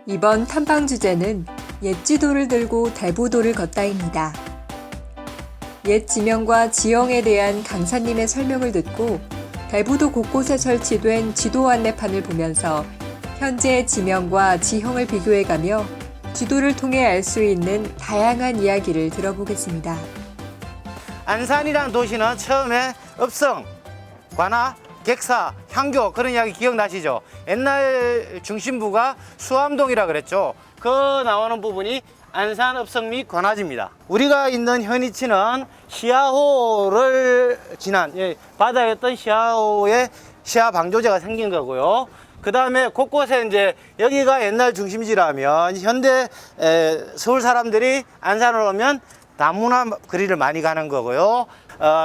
이번 탐방 주제는 옛 지도를 들고 대부도를 걷다입니다. 옛 지명과 지형에 대한 강사님의 설명을 듣고 대부도 곳곳에 설치된 지도 안내판을 보면서 현재의 지명과 지형을 비교해가며 지도를 통해 알 수 있는 다양한 이야기를 들어보겠습니다. 안산이라는 도시는 처음에 읍성, 관아, 객사, 향교 그런 이야기 기억나시죠? 옛날 중심부가 수암동이라 그랬죠. 그 나오는 부분이 안산, 읍성 및 관아지입니다. 우리가 있는 현위치는 시야호를 지난 바다였던 시야호에 시야 방조제가 생긴 거고요. 그 다음에 곳곳에 이제 여기가 옛날 중심지라면 현대 서울 사람들이 안산을 오면 다문화 거리를 많이 가는 거고요.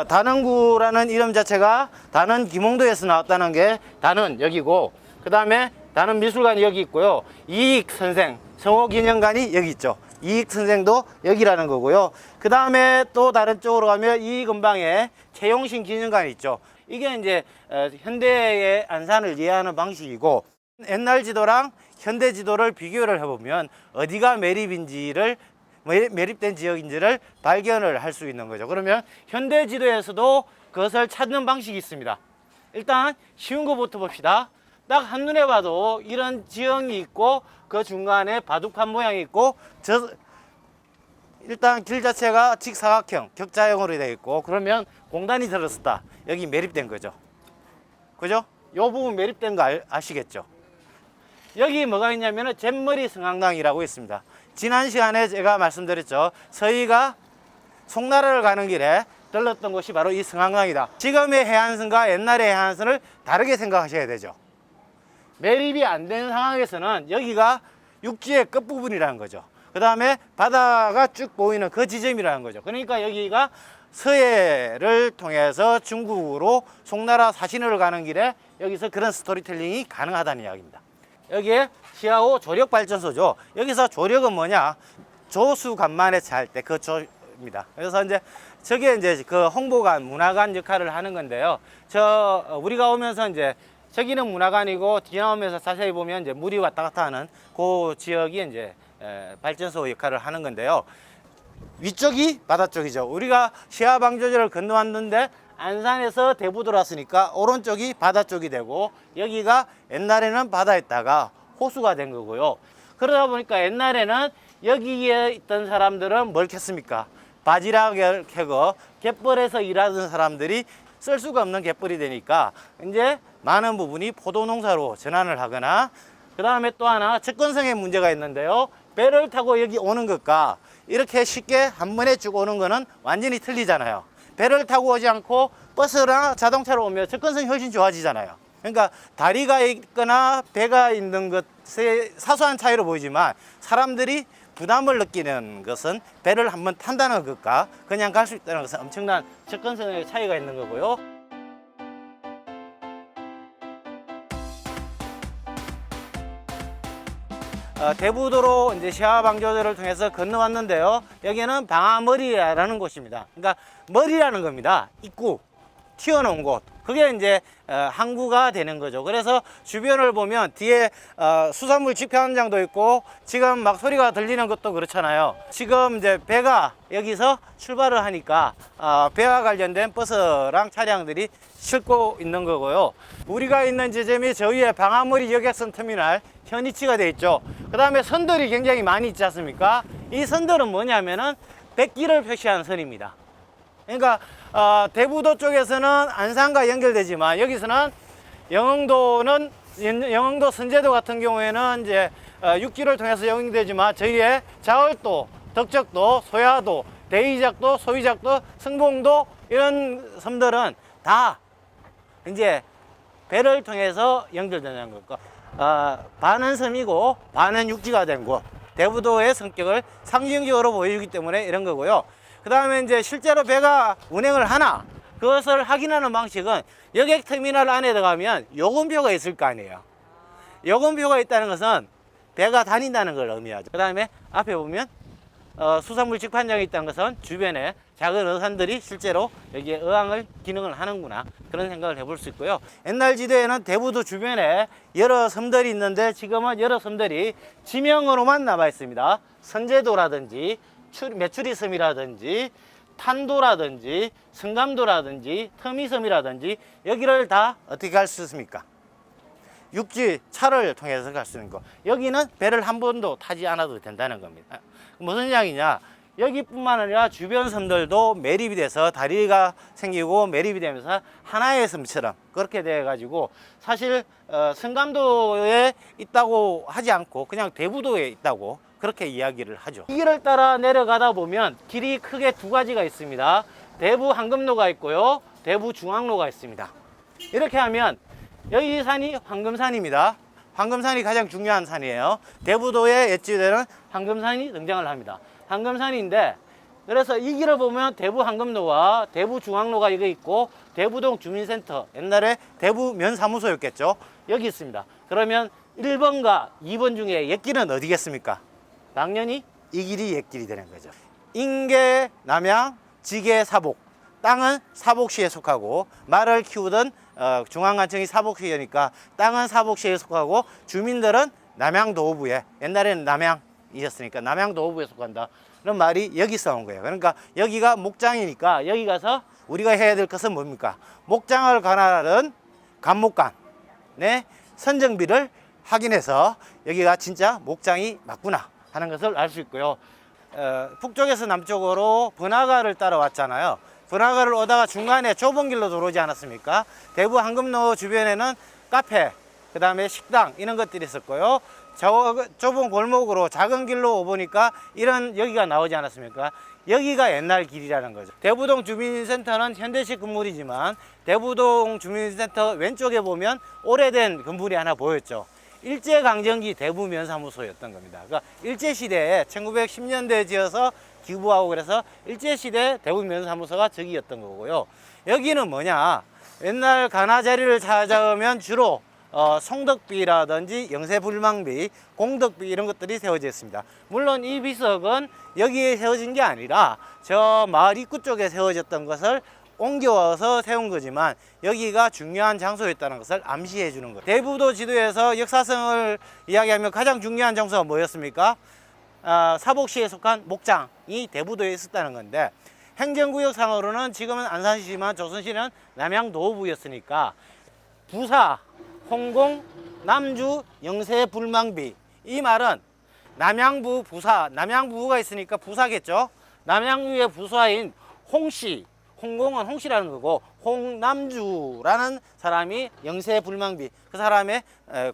단원구라는 이름 자체가 단원 김홍도에서 나왔다는 게 단원 여기고, 그 다음에 단원 미술관이 여기 있고요. 이익 선생, 성호기념관이 여기 있죠. 이익 선생도 여기라는 거고요. 그 다음에 또 다른 쪽으로 가면 이 근방에 최용신 기념관이 있죠. 이게 이제 현대의 안산을 이해하는 방식이고, 옛날 지도랑 현대 지도를 비교를 해보면 어디가 매립된 지역인지를 발견을 할 수 있는 거죠. 그러면 현대 지도에서도 그것을 찾는 방식이 있습니다. 일단 쉬운 것부터 봅시다. 딱 한눈에 봐도 이런 지형이 있고 그 중간에 바둑판 모양이 있고 일단 길 자체가 직사각형, 격자형으로 되어 있고, 그러면 공단이 들었었다. 여기 매립된 거죠. 그죠? 이 부분 매립된 거 아시겠죠? 여기 뭐가 있냐면은 잼머리 성황당이라고 있습니다. 지난 시간에 제가 말씀드렸죠. 서희가 송나라를 가는 길에 들렀던 곳이 바로 이 성황당이다. 지금의 해안선과 옛날의 해안선을 다르게 생각하셔야 되죠. 매립이 안 된 상황에서는 여기가 육지의 끝부분이라는 거죠. 그 다음에 바다가 쭉 보이는 그 지점이라는 거죠. 그러니까 여기가 서해를 통해서 중국으로 송나라 사신을 가는 길에 여기서 그런 스토리텔링이 가능하다는 이야기입니다. 여기에 시야호 조력발전소죠. 여기서 조력은 뭐냐? 조수간만에 찰 때 그 조입니다. 그래서 이제 저게 이제 그 홍보관, 문화관 역할을 하는 건데요. 우리가 오면서 이제 저기는 문화관이고 뒤에 나오면서 자세히 보면 이제 물이 왔다 갔다 하는 그 지역이 이제 발전소 역할을 하는 건데요. 위쪽이 바다 쪽이죠. 우리가 시야 방조제를 건너왔는데 안산에서 대부도로 왔으니까 오른쪽이 바다 쪽이 되고, 여기가 옛날에는 바다였다가 호수가 된 거고요. 그러다 보니까 옛날에는 여기에 있던 사람들은 뭘 캤습니까? 바지락을 캐고 갯벌에서 일하던 사람들이 쓸 수가 없는 갯벌이 되니까 이제 많은 부분이 포도 농사로 전환을 하거나, 그 다음에 또 하나 접근성의 문제가 있는데요. 배를 타고 여기 오는 것과 이렇게 쉽게 한 번에 쭉 오는 거는 완전히 틀리잖아요. 배를 타고 오지 않고 버스나 자동차로 오면 접근성이 훨씬 좋아지잖아요. 그러니까 다리가 있거나 배가 있는 것의 사소한 차이로 보이지만 사람들이 부담을 느끼는 것은 배를 한번 탄다는 것과 그냥 갈 수 있다는 것은 엄청난 접근성의 차이가 있는 거고요. 대부도로 이제 시야 방조제를 통해서 건너왔는데요. 여기는 방아머리라는 곳입니다. 그러니까 머리라는 겁니다. 입구, 튀어나온 곳. 그게 이제 항구가 되는 거죠. 그래서 주변을 보면 뒤에 수산물 집회현장도 있고, 지금 막 소리가 들리는 것도 그렇잖아요. 지금 이제 배가 여기서 출발을 하니까 배와 관련된 버스랑 차량들이 싣고 있는 거고요. 우리가 있는 지점이 저 위에 방아머리 여객선 터미널 현위치가 되어 있죠. 그 다음에 선들이 굉장히 많이 있지 않습니까? 이 선들은 뭐냐면은 백기를 표시하는 선입니다. 그러니까 대부도 쪽에서는 안산과 연결되지만 여기서는 영흥도 선제도 같은 경우에는 이제 육지를 통해서 연결되지만 저희의 자월도, 덕적도, 소야도, 대이작도, 소이작도, 승봉도 이런 섬들은 다 이제 배를 통해서 연결되는 것과 반은 섬이고 반은 육지가 된 곳, 대부도의 성격을 상징적으로 보여주기 때문에 이런 거고요. 그 다음에 이제 실제로 배가 운행을 하나, 그것을 확인하는 방식은 여객터미널 안에 들어가면 요금표가 있을 거 아니에요. 요금표가 있다는 것은 배가 다닌다는 걸 의미하죠. 그 다음에 앞에 보면 수산물 직판장이 있다는 것은 주변에 작은 어선들이 실제로 여기에 어항을 기능을 하는구나, 그런 생각을 해볼 수 있고요. 옛날 지도에는 대부도 주변에 여러 섬들이 있는데 지금은 여러 섬들이 지명으로만 남아 있습니다. 선제도라든지 메추리섬이라든지 탄도라든지 성감도라든지 터미섬이라든지 여기를 다 어떻게 갈 수 있습니까? 육지 차를 통해서 갈 수 있는 거. 여기는 배를 한 번도 타지 않아도 된다는 겁니다. 무슨 이야기냐? 여기뿐만 아니라 주변 섬들도 매립이 돼서 다리가 생기고 매립이 되면서 하나의 섬처럼 그렇게 돼 가지고 사실 성감도에 있다고 하지 않고 그냥 대부도에 있다고 그렇게 이야기를 하죠. 이 길을 따라 내려가다 보면 길이 크게 두 가지가 있습니다. 대부 황금로가 있고요, 대부 중앙로가 있습니다. 이렇게 하면 여기 산이 황금산입니다. 황금산이 가장 중요한 산이에요. 대부도의 옛지대는 황금산이 등장을 합니다. 황금산인데, 그래서 이 길을 보면 대부 황금로와 대부 중앙로가 여기 있고 대부동 주민센터, 옛날에 대부 면사무소였겠죠, 여기 있습니다. 그러면 1번과 2번 중에 옛길은 어디겠습니까? 당연히 이 길이 옛길이 되는 거죠. 인계, 남양, 지계, 사복. 땅은 사복시에 속하고 말을 키우던 중앙관청이 사복시니까 땅은 사복시에 속하고 주민들은 남양도읍부에, 옛날에는 남양이었으니까 남양도읍부에 속한다, 그런 말이 여기서 나온 거예요. 그러니까 여기가 목장이니까 여기 가서 우리가 해야 될 것은 뭡니까? 목장을 관할하는 간목관, 네, 선정비를 확인해서 여기가 진짜 목장이 맞구나 하는 것을 알 수 있고요. 북쪽에서 남쪽으로 번화가를 따라왔잖아요. 번화가를 오다가 중간에 좁은 길로 들어오지 않았습니까? 대부 황금로 주변에는 카페, 그 다음에 식당, 이런 것들이 있었고요. 좁은 골목으로 작은 길로 오보니까 이런 여기가 나오지 않았습니까? 여기가 옛날 길이라는 거죠. 대부동 주민센터는 현대식 건물이지만 대부동 주민센터 왼쪽에 보면 오래된 건물이 하나 보였죠. 일제강점기 대부면사무소였던 겁니다. 그러니까 일제시대에 1910년대에 지어서 기부하고 그래서 일제시대 대부면사무소가 저기였던 거고요. 여기는 뭐냐? 옛날 가나자리를 찾아오면 주로 송덕비라든지 영세불망비, 공덕비 이런 것들이 세워져 있습니다. 물론 이 비석은 여기에 세워진 게 아니라 저 마을 입구 쪽에 세워졌던 것을 옮겨와서 세운 거지만 여기가 중요한 장소였다는 것을 암시해 주는 거예요. 대부도 지도에서 역사성을 이야기하면 가장 중요한 장소가 뭐였습니까? 사복시에 속한 목장이 대부도에 있었다는 건데, 행정구역상으로는 지금은 안산시지만 조선시는 남양도읍부였으니까 부사, 홍공, 남주, 영세, 불망비, 이 말은 남양부, 부사, 남양부가 있으니까 부사겠죠. 남양부의 부사인 홍씨, 홍공은 홍씨라는 거고 홍남주라는 사람이 영세 불망비, 그 사람의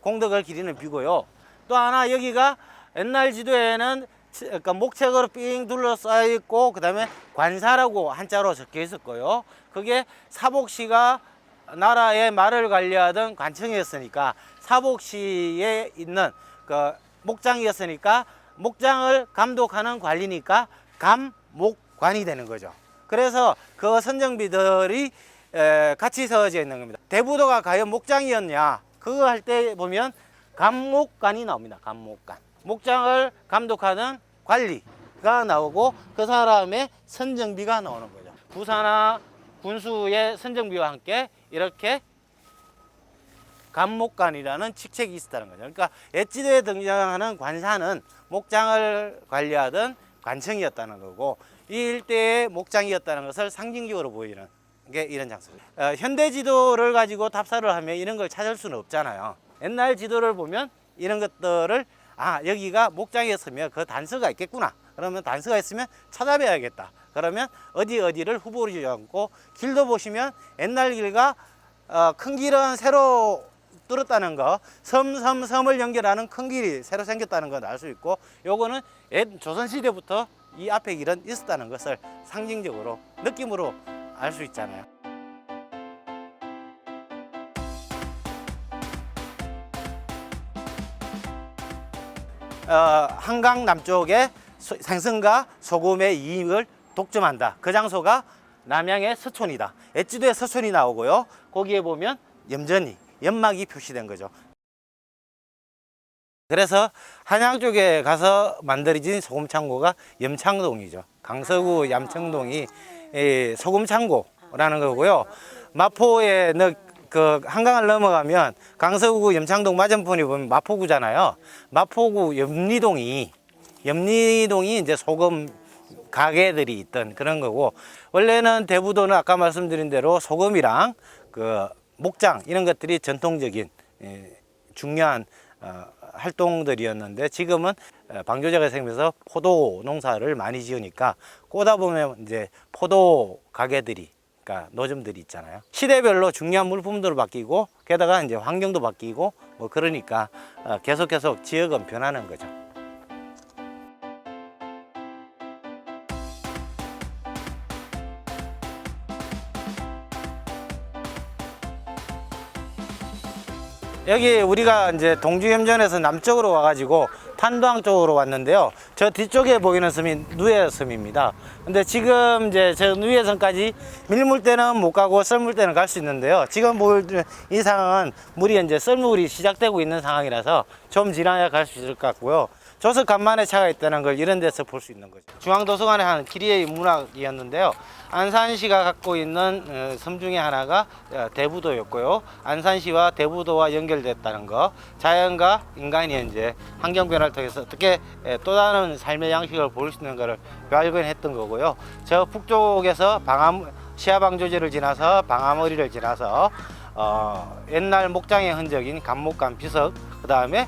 공덕을 기리는 비고요. 또 하나 여기가 옛날 지도에는 그러니까 목책으로 삥 둘러싸여 있고 그 다음에 관사라고 한자로 적혀 있었고요. 그게 사복시가 나라의 말을 관리하던 관청이었으니까 사복시에 있는 그 목장이었으니까 목장을 감독하는 관리니까 감목관이 되는 거죠. 그래서 그 선정비들이 같이 세워져 있는 겁니다. 대부도가 과연 목장이었냐, 그거 할 때 보면 감목관이 나옵니다. 감목관. 목장을 감독하는 관리가 나오고 그 사람의 선정비가 나오는 거죠. 부사나 군수의 선정비와 함께 이렇게 감목관이라는 직책이 있었다는 거죠. 그러니까 옛지도에 등장하는 관사는 목장을 관리하던 관청이었다는 거고 이 일대의 목장이었다는 것을 상징적으로 보이는 게 이런 장소입니다. 현대 지도를 가지고 답사를 하면 이런 걸 찾을 수는 없잖아요. 옛날 지도를 보면 이런 것들을 여기가 목장이었으면 그 단서가 있겠구나. 그러면 단서가 있으면 찾아봐야겠다. 그러면 어디를 후보로 정하고 길도 보시면 옛날 길과 큰 길은 새로 뚫었다는 거, 섬을 연결하는 큰 길이 새로 생겼다는 걸 알 수 있고, 요거는 조선시대부터 이 앞에 길은 있었다는 것을 상징적으로 느낌으로 알 수 있잖아요. 한강 남쪽에 생선과 소금의 이익을 독점한다. 그 장소가 남양의 서촌이다. 엣지도에 서촌이 나오고요. 거기에 보면 염전이, 연막이 표시된 거죠. 그래서 한양 쪽에 가서 만들어진 소금 창고가 염창동이죠. 강서구 염창동이 소금 창고라는 거고요. 마포에 그 한강을 넘어가면 강서구 염창동 맞은편에 보면 마포구잖아요. 마포구 염리동이 이제 소금 가게들이 있던 그런 거고, 원래는 대부도는 아까 말씀드린 대로 소금이랑 그 목장 이런 것들이 전통적인 중요한 활동들이었는데, 지금은 방조제가 생기면서 포도 농사를 많이 지으니까 꼬다 보면 이제 포도 가게들이, 그러니까 노점들이 있잖아요. 시대별로 중요한 물품들로 바뀌고, 게다가 이제 환경도 바뀌고 뭐 그러니까 계속 지역은 변하는 거죠. 여기 우리가 이제 동주염전에서 남쪽으로 와가지고 탄도항 쪽으로 왔는데요. 저 뒤쪽에 보이는 섬이 누에섬입니다. 근데 지금 이제 저 누에섬까지 밀물 때는 못 가고 썰물 때는 갈 수 있는데요. 지금 보일 이 상황은 물이 이제 썰물이 시작되고 있는 상황이라서 좀 지나야 갈 수 있을 것 같고요. 조석 간만에 차가 있다는 걸 이런 데서 볼 수 있는 거죠. 중앙도서관의 한 길이의 문학이었는데요. 안산시가 갖고 있는 섬 중에 하나가 대부도였고요. 안산시와 대부도와 연결됐다는 거, 자연과 인간이 이제 환경 변화를 통해서 어떻게 또 다른 삶의 양식을 볼 수 있는 것을 발견했던 거고요. 저 북쪽에서 시야방조제를 지나서 방아머리를 지나서 옛날 목장의 흔적인 감목감 비석, 그 다음에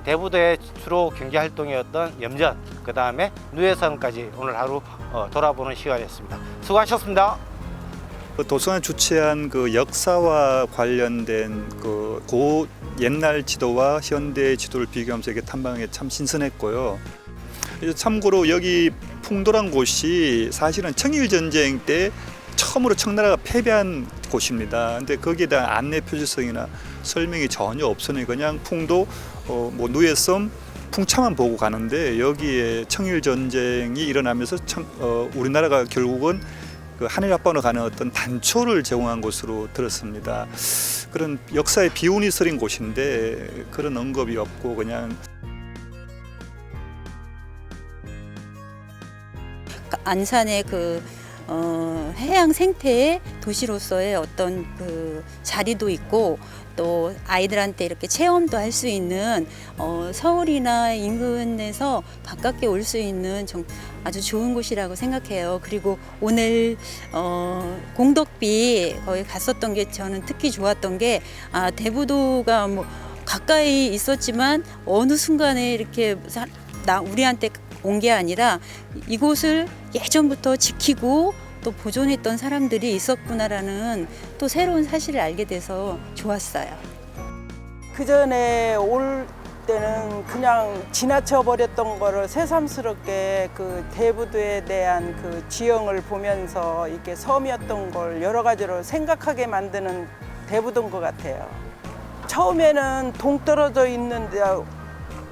대부도의 주로 경제 활동이었던 염전, 그 다음에 누에섬까지 오늘 하루 돌아보는 시간이었습니다. 수고하셨습니다. 도서관이 주최한 그 역사와 관련된 그 옛날 지도와 현대 지도를 비교하면서 이게 탐방에 참 신선했고요. 참고로 여기 풍도란 곳이 사실은 청일전쟁 때 처음으로 청나라가 패배한 곳입니다. 근데 거기에 대한 안내 표지성이나 설명이 전혀 없으니 그냥 풍도 뭐 누에섬 풍차만 보고 가는데, 여기에 청일전쟁이 일어나면서 우리나라가 결국은 그 한일합방으로 가는 어떤 단초를 제공한 곳으로 들었습니다. 그런 역사의 비운이 서린 곳인데 그런 언급이 없고 그냥 안산의 해양 생태의 도시로서의 어떤 그 자리도 있고, 또 아이들한테 이렇게 체험도 할 수 있는 서울이나 인근에서 가깝게 올 수 있는 아주 좋은 곳이라고 생각해요. 그리고 오늘 공덕비 거기 갔었던 게 저는 특히 좋았던 게, 대부도가 뭐 가까이 있었지만 어느 순간에 이렇게 우리한테 온 게 아니라 이곳을 예전부터 지키고 또 보존했던 사람들이 있었구나라는 또 새로운 사실을 알게 돼서 좋았어요. 그 전에 올 때는 그냥 지나쳐 버렸던 거를 새삼스럽게 그 대부도에 대한 그 지형을 보면서 이렇게 섬이었던 걸 여러 가지로 생각하게 만드는 대부도인 것 같아요. 처음에는 동떨어져 있는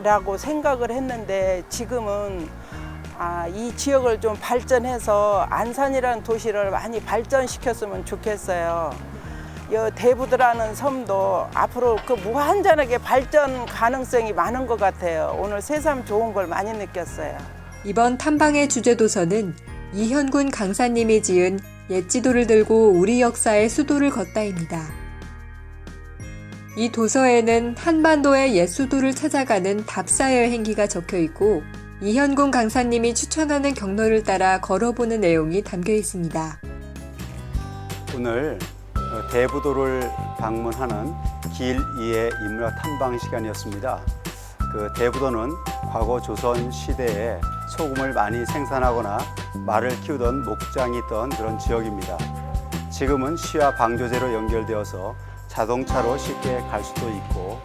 데라고 생각을 했는데, 지금은 이 지역을 좀 발전해서 안산이라는 도시를 많이 발전시켰으면 좋겠어요. 이 대부도라는 섬도 앞으로 그 무한전하게 발전 가능성이 많은 것 같아요. 오늘 새삼 좋은 걸 많이 느꼈어요. 이번 탐방의 주제 도서는 이현군 강사님이 지은 옛 지도를 들고 우리 역사의 수도를 걷다입니다. 이 도서에는 한반도의 옛 수도를 찾아가는 답사 여행기가 적혀 있고, 이현군 강사님이 추천하는 경로를 따라 걸어보는 내용이 담겨 있습니다. 오늘 대부도를 방문하는 길 2의 인문학 탐방 시간이었습니다. 그 대부도는 과거 조선 시대에 소금을 많이 생산하거나 말을 키우던 목장이 있던 그런 지역입니다. 지금은 시와 방조제로 연결되어서 자동차로 쉽게 갈 수도 있고,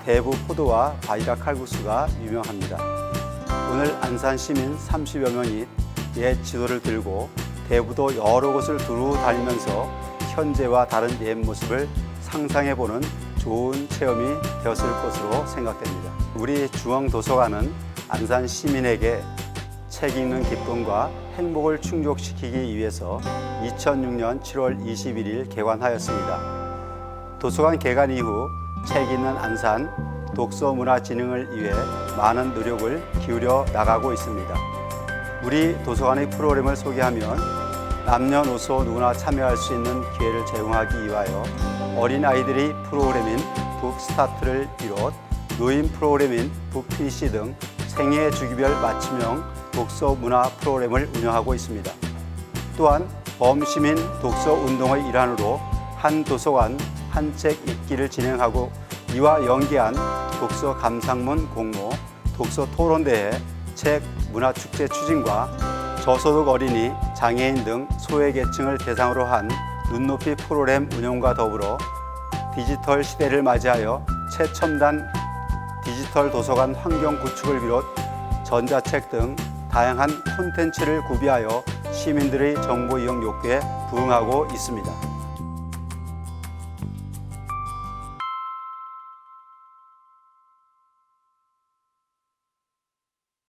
대부 포도와 바이라 칼국수가 유명합니다. 오늘 안산 시민 30여 명이 옛 지도를 들고 대부도 여러 곳을 두루 다니면서 현재와 다른 옛 모습을 상상해보는 좋은 체험이 되었을 것으로 생각됩니다. 우리 중앙도서관은 안산 시민에게 책 읽는 기쁨과 행복을 충족시키기 위해서 2006년 7월 21일 개관하였습니다. 도서관 개관 이후 책 읽는 안산, 독서 문화 진흥을 위해 많은 노력을 기울여 나가고 있습니다. 우리 도서관의 프로그램을 소개하면 남녀노소 누구나 참여할 수 있는 기회를 제공하기 위하여 어린아이들이 프로그램인 북스타트를 비롯 노인 프로그램인 북PC 등 생애 주기별 맞춤형 독서 문화 프로그램을 운영하고 있습니다. 또한 범시민 독서 운동의 일환으로 한 도서관 한 책 읽기를 진행하고 이와 연계한 독서 감상문 공모, 독서 토론대회, 책 문화축제 추진과 저소득 어린이, 장애인 등 소외계층을 대상으로 한 눈높이 프로그램 운영과 더불어 디지털 시대를 맞이하여 최첨단 디지털 도서관 환경 구축을 비롯 전자책 등 다양한 콘텐츠를 구비하여 시민들의 정보 이용 욕구에 부응하고 있습니다.